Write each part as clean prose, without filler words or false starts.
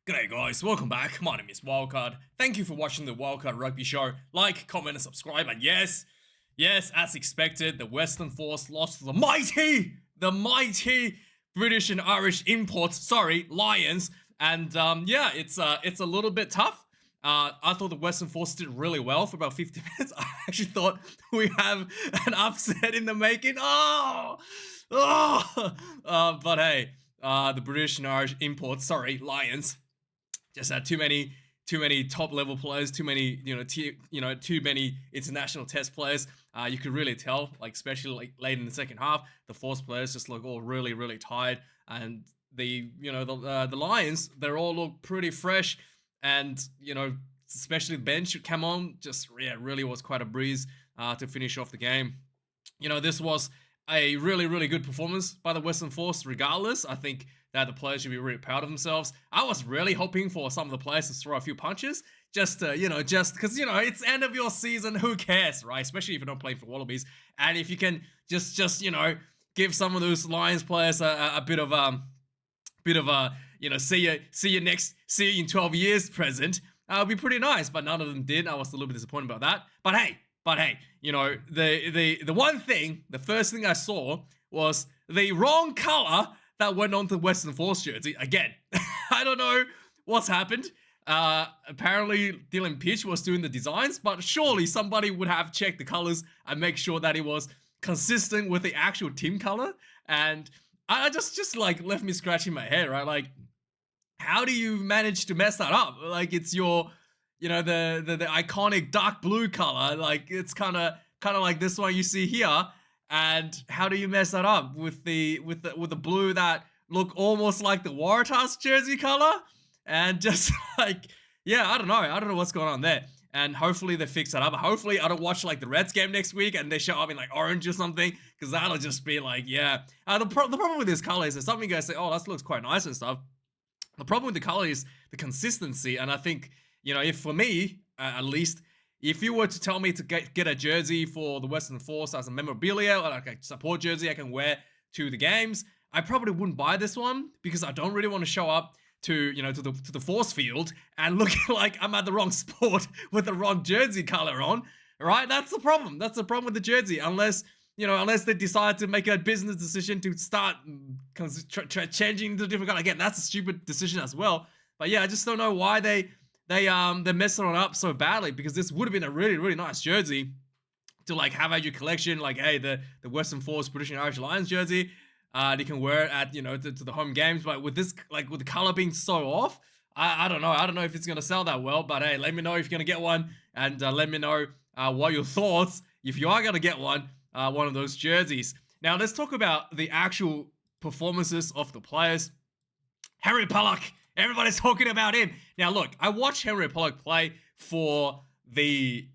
G'day guys, welcome back. My name is Wildkard. Thank you for watching the Wildkard Rugby Show. Like, comment, and subscribe. And yes, as expected, the Western Force lost to the mighty British and Irish imports. Lions. And yeah, it's a little bit tough. I thought the Western Force did really well for about 50 minutes. I actually thought we have an upset in the making. But hey, the British and Irish imports, Lions, just had too many top level players, too many too many international test players. You could really tell, like especially like late in the second half, the Force players just look all really tired, and the Lions, they all look pretty fresh, and especially the bench came on, just really was quite a breeze to finish off the game. This was a really good performance by the Western Force. Regardless, I think that the players should be really proud of themselves. I was really hoping for some of the players to throw a few punches, just because it's end of your season. Who cares, right? Especially if you don't play for Wallabies, and if you can just give some of those Lions players a bit of see you in 12 years present. It'd be pretty nice, but none of them did. I was a little bit disappointed about that. But hey, the one thing, the first thing I saw was the wrong color that went on the Western Force jersey. Again, I don't know what's happened. Apparently Dylan Pitch was doing the designs, but surely somebody would have checked the colors and make sure that it was consistent with the actual team color. And I just like left me scratching my head, right? Like, how do you manage to mess that up? Like, it's your the iconic dark blue color. Like, it's kind of like this one you see here. And how do you mess that up with the blue that look almost like the Waratahs jersey color? And just like, yeah, I don't know what's going on there. And hopefully they fix that up. Hopefully I don't watch like the Reds game next week and they show up in like orange or something, because that'll just be like, yeah. The problem with this color is that some of you guys say, oh, that looks quite nice and stuff. The problem with the color is the consistency. And I think, if for me, at least, if you were to tell me to get a jersey for the Western Force as a memorabilia, or like a support jersey I can wear to the games, I probably wouldn't buy this one, because I don't really want to show up to the Force field and looking like I'm at the wrong sport with the wrong jersey color on, right? That's the problem. That's the problem with the jersey. Unless they decide to make a business decision to start changing the different color. Again, that's a stupid decision as well. But yeah, I just don't know why they messed it up so badly, because this would have been a really nice jersey to like have at your collection. Like, hey, the Western Force British and Irish Lions jersey, you can wear it at to the home games. But with this, like with the color being so off, I don't know if it's gonna sell that well. But hey, let me know if you're gonna get one, and let me know what your thoughts if you are gonna get one of those jerseys. Now let's talk about the actual performances of the players. Henry Pollock. Everybody's talking about him. Now, look, I watched Henry Pollock play for the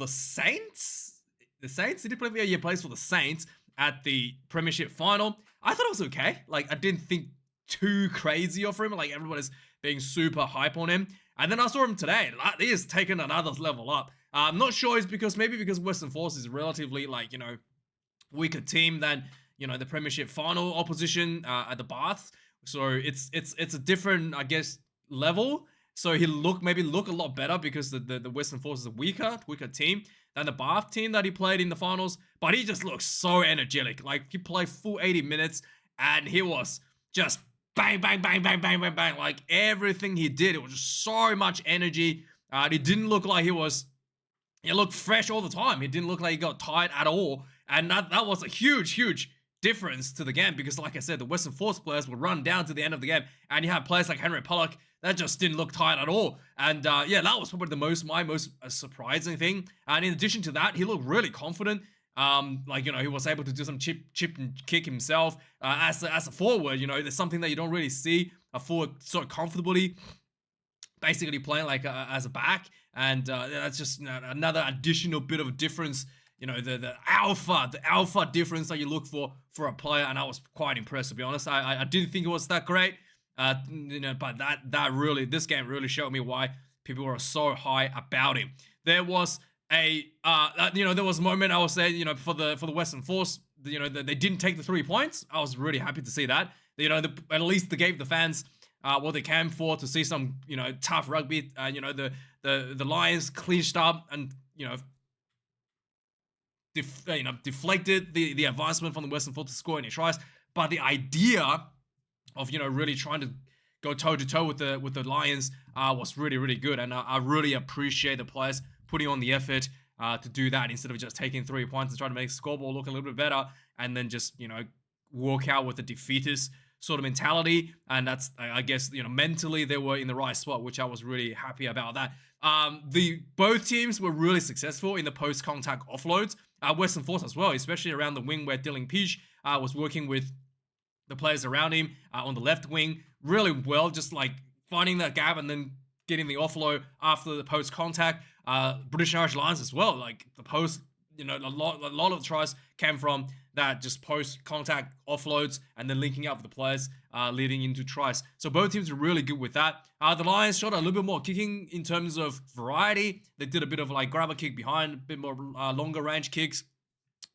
Saints. The Saints? Did he play? Yeah, he plays for the Saints at the Premiership final. I thought it was okay. Like, I didn't think too crazy of him. Like, everybody's being super hype on him. And then I saw him today. Like, he has taken another level up. I'm not sure it's because Western Force is relatively like, weaker team than, the Premiership final opposition at the Baths. So it's a different, I guess, level. So he maybe look a lot better because the Western Force is a weaker team than the Bath team that he played in the finals. But he just looks so energetic. Like, he played full 80 minutes and he was just bang. Like, everything he did, it was just so much energy. It didn't look like he looked fresh all the time. It didn't look like he got tired at all. And that was a huge difference to the game, because like I said, the Western Force players would run down to the end of the game, and you have players like Henry Pollock that just didn't look tired at all. And yeah, that was probably my most surprising thing. And in addition to that, he looked really confident. He was able to do some chip and kick himself as a forward. There's something that you don't really see a forward so comfortably basically playing like as a back. And that's just another additional bit of a difference. The alpha difference that you look for a player, and I was quite impressed, to be honest. I didn't think it was that great, but this game really showed me why people were so high about him. There was a moment I was saying, for the Western Force, they didn't take the 3 points. I was really happy to see that. At least they gave the fans what they came for, to see some, tough rugby. The Lions clinched up and, deflected the advancement from the Western Force to score any tries. But the idea of, really trying to go toe to toe with the Lions was really, really good, and I really appreciate the players putting on the effort to do that, instead of just taking 3 points and trying to make the scoreboard look a little bit better, and then just walk out with a defeatist sort of mentality. And that's, I guess, mentally they were in the right spot, which I was really happy about that. Both teams were really successful in the post-contact offloads. Western Force as well, especially around the wing where Dylan Peach was working with the players around him on the left wing really well, just like finding that gap and then getting the offload after the post contact. British and Irish Lions as well, like the post, a lot of the tries came from that, just post contact offloads and then linking up with the players leading into tries. So both teams are really good with that. The Lions shot a little bit more kicking in terms of variety. They did a bit of like grab a kick behind, a bit more longer range kicks,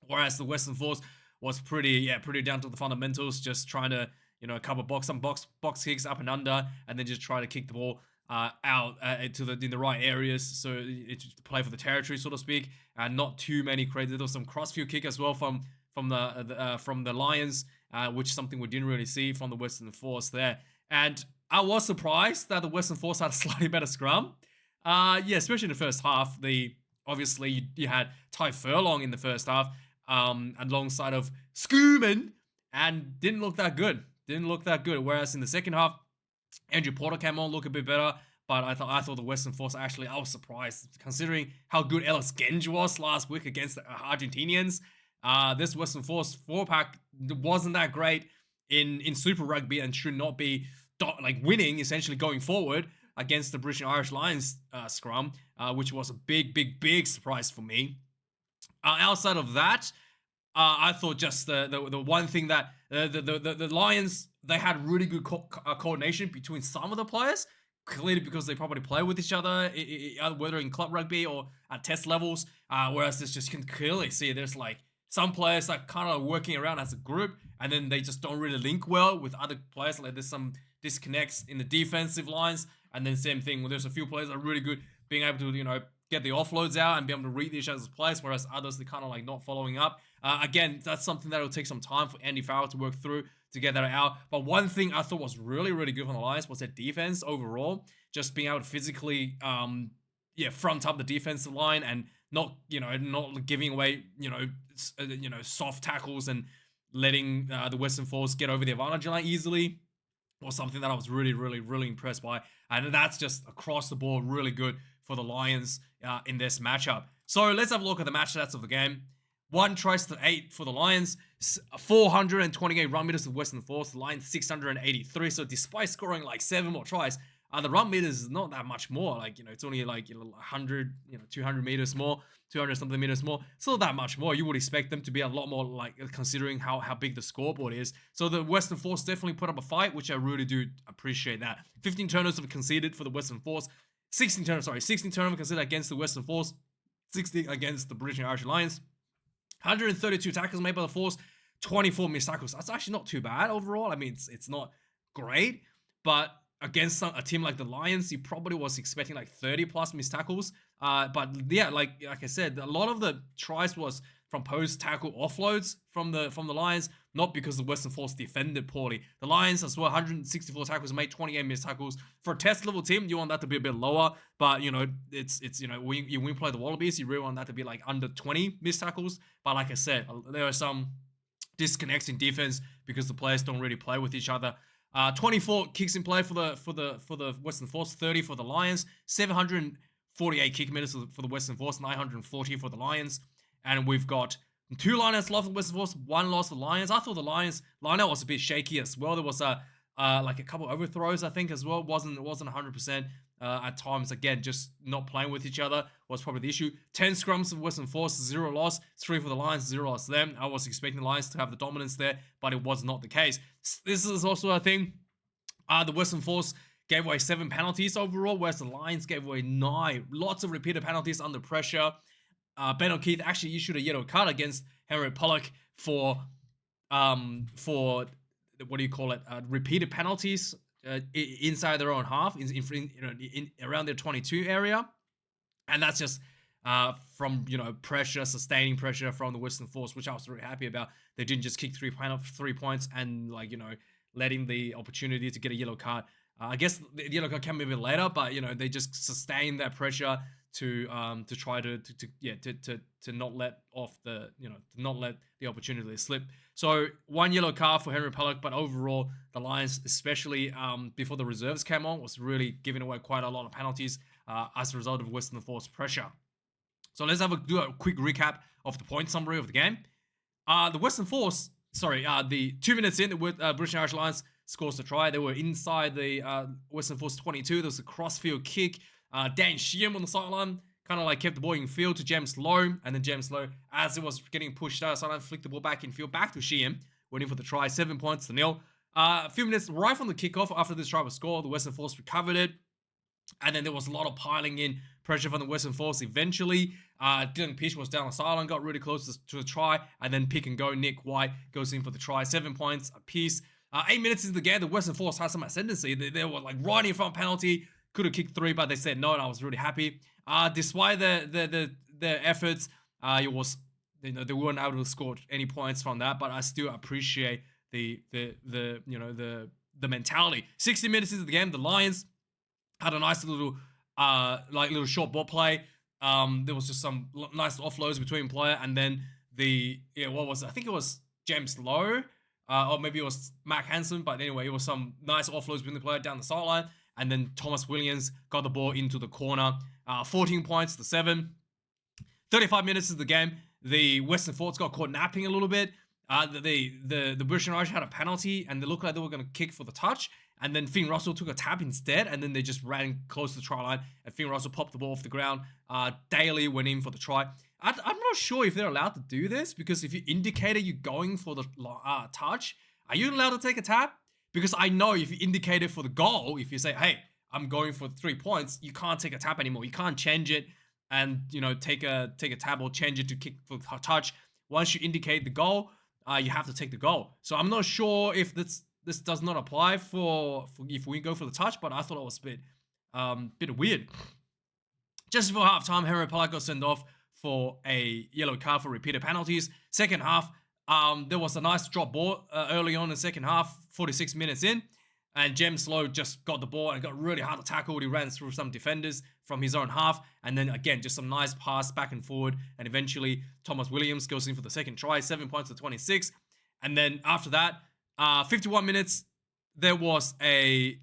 whereas the Western Force was pretty down to the fundamentals, just trying to, cover some box kicks up and under, and then just try to kick the ball out in the right areas, so it's to play for the territory, so to speak. And not too many crazy. There was some crossfield kick as well from the Lions, which is something we didn't really see from the Western Force there. And I was surprised that the Western Force had a slightly better scrum. Especially in the first half. Obviously you had Ty Furlong in the first half, alongside of Schoeman, and didn't look that good. Whereas in the second half, Andrew Porter came on, look a bit better. But I thought the Western Force, actually, I was surprised considering how good Ellis Genge was last week against the Argentinians. This Western Force 4-pack wasn't that great in Super Rugby, and should not be winning essentially going forward against the British and Irish Lions scrum, which was a big surprise for me. Outside of that, I thought just the one thing that the Lions, they had really good coordination between some of the players, clearly because they probably play with each other, whether in club rugby or at test levels. Whereas this just can clearly see there's like some players that kind of working around as a group, and then they just don't really link well with other players. Like there's some disconnects in the defensive lines, and then same thing. There's a few players that are really good being able to get the offloads out and be able to read each other's plays, whereas others, they're kind of like not following up. Again, that's something that will take some time for Andy Farrell to work through to get that out. But one thing I thought was really good from the Lions was their defense overall, just being able to physically front up the defensive line and not giving away soft tackles and letting the Western Force get over the advantage line easily, was something that I was really impressed by. And that's just across the board really good for the Lions in this matchup. So let's have a look at the match stats of the game. 1 tries to 8 for the Lions, 428 run meters to the Western Force, the Lions 683. So despite scoring like 7 more tries, the run meters is not that much more. Like, it's only like 100, 200 meters more, 200 something meters more. It's not that much more. You would expect them to be a lot more, like, considering how big the scoreboard is. So the Western Force definitely put up a fight, which I really do appreciate that. 15 turnovers were conceded for the Western Force. 16 turnovers conceded against the Western Force. 60 against the British and Irish Lions. 132 tackles made by the Force. 24 missed tackles. That's actually not too bad overall. I mean, it's not great, but against a team like the Lions, you probably was expecting like 30 plus missed tackles. But yeah, like I said, a lot of the tries was from post tackle offloads from the Lions, not because the Western Force defended poorly. The Lions as well, 164 tackles made, 28 missed tackles. For a test level team, you want that to be a bit lower, but it's when you play the Wallabies, you really want that to be like under 20 missed tackles. But like I said, there are some disconnects in defense because the players don't really play with each other. 24 kicks in play for the Western Force, 30 for the Lions, 748 kick meters for the Western Force, 940 for the Lions. And we've got 2 lineouts lost for the Western Force, 1 loss for the Lions. I thought the Lions lineout was a bit shaky as well. There was like a couple overthrows, I think, as well. Wasn't 100% at times. Again, just not playing with each other was probably the issue. 10 scrums for Western Force, 0 loss. 3 for the Lions, 0 loss to them. I was expecting the Lions to have the dominance there, but it was not the case. This is also a thing. The Western Force gave away 7 penalties overall, whereas the Lions gave away 9. Lots of repeated penalties under pressure. Ben O'Keefe actually issued a yellow card against Henry Pollock for what do you call it? Repeated penalties inside their own half, around their 22 area, and that's just from pressure, sustaining pressure from the Western Force, which I was really happy about. They didn't just kick 3 points and letting the opportunity to get a yellow card. I guess the yellow card came a bit later, but they just sustained that pressure to try to not let off the to not let the opportunity slip. So one yellow card for Henry Pollock, but overall the Lions, especially before the reserves came on, was really giving away quite a lot of penalties as a result of Western Force pressure. So let's do a quick recap of the point summary of the game. The Western Force, the 2 minutes in, the British and Irish Lions scores the try. They were inside the Western Force 22. There was a crossfield kick. Dan Sheehan on the sideline kind of kept the ball in field to James Lowe, and then James Lowe, as it was getting pushed out, sideline flicked the ball back in field, back to Sheehan, waiting for the try. 7 points to nil. A few minutes right from the kickoff after this try was scored, the Western Force recovered it. And then there was a lot of piling in pressure from the Western Force. Eventually, Dylan Pitch was down the sideline, got really close to the try, and then pick and go. Nick White goes in for the try. 7 points apiece. 8 minutes into the game, the Western Force had some ascendancy. They were right in front penalty. Could have kicked 3, but they said no, and I was really happy. Despite the efforts, it was they weren't able to score any points from that. But I still appreciate the mentality. 60 minutes into the game, the Lions had a nice little little short ball play. There was just some nice offloads between player, and then I think it was James Lowe, or maybe it was Mac Hansen, but anyway, it was some nice offloads between the player down the sideline, and then Thomas Williams got the ball into the corner. 14 points to 7. 35 minutes of the game, the Western Force got caught napping a little bit. The British and Irish had a penalty, and they looked like they were going to kick for the touch. And then Finn Russell took a tap instead, and then they just ran close to the try line, and Finn Russell popped the ball off the ground. Daly went in for the try. I'm not sure if they're allowed to do this, because if you indicated you're going for the touch, are you allowed to take a tap? Because I know if you indicated for the goal, if you say, hey, I'm going for 3 points, you can't take a tap anymore. You can't change it and take a tap or change it to kick for touch. Once you indicate the goal, you have to take the goal. So I'm not sure if this does not apply for if we go for the touch, but I thought it was a bit weird. Just before halftime, Henry Pollock got sent off for a yellow card for repeated penalties. Second half, there was a nice drop ball early on in the second half, 46 minutes in, and James Lowe just got the ball and got really hard to tackle. He ran through some defenders from his own half, and then again, just some nice pass back and forward, and eventually Thomas Williams goes in for the second try, 7 points to 26, and then after that, 51 minutes, there was a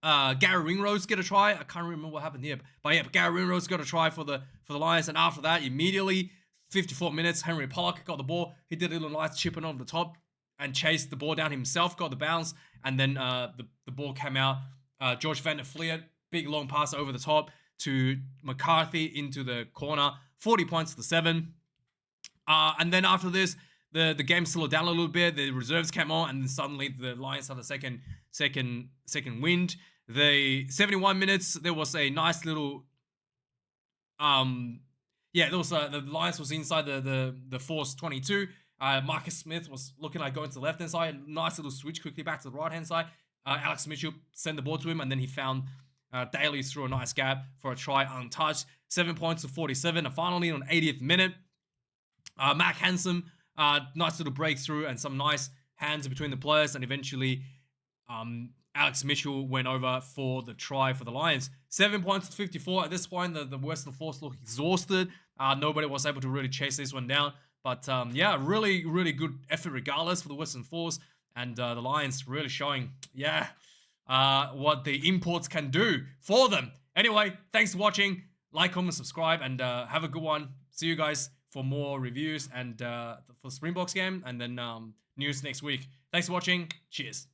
Gary Ringrose get a try. I can't remember what happened here, but yeah, Gary Ringrose got a try for the Lions, and after that, immediately 54 minutes, Henry Pollock got the ball. He did a little nice chipping over the top and chased the ball down himself, got the bounce, and then the ball came out. George Van der Vliet, big long pass over the top to McCarthy into the corner, 40 points to 7. And then after this, the game slowed down a little bit. The reserves came on, and then suddenly the Lions had a second wind. The 71 minutes, there was a nice little there was the Lions was inside the Force 22. Marcus Smith was looking like going to the left hand side. Nice little switch quickly back to the right hand side. Alex Mitchell sent the ball to him, and then he found Daly through a nice gap for a try untouched. 7 points to 47. And finally, on 80th minute, Mac Hansen, nice little breakthrough and some nice hands between the players, and eventually Alex Mitchell went over for the try for the Lions. 7 points to 54. At this point, the Western Force looked exhausted. Nobody was able to really chase this one down. But really, really good effort regardless for the Western Force. And the Lions really showing, what the imports can do for them. Anyway, thanks for watching. Like, comment, subscribe, and have a good one. See you guys for more reviews and for the Springboks game, and then news next week. Thanks for watching. Cheers.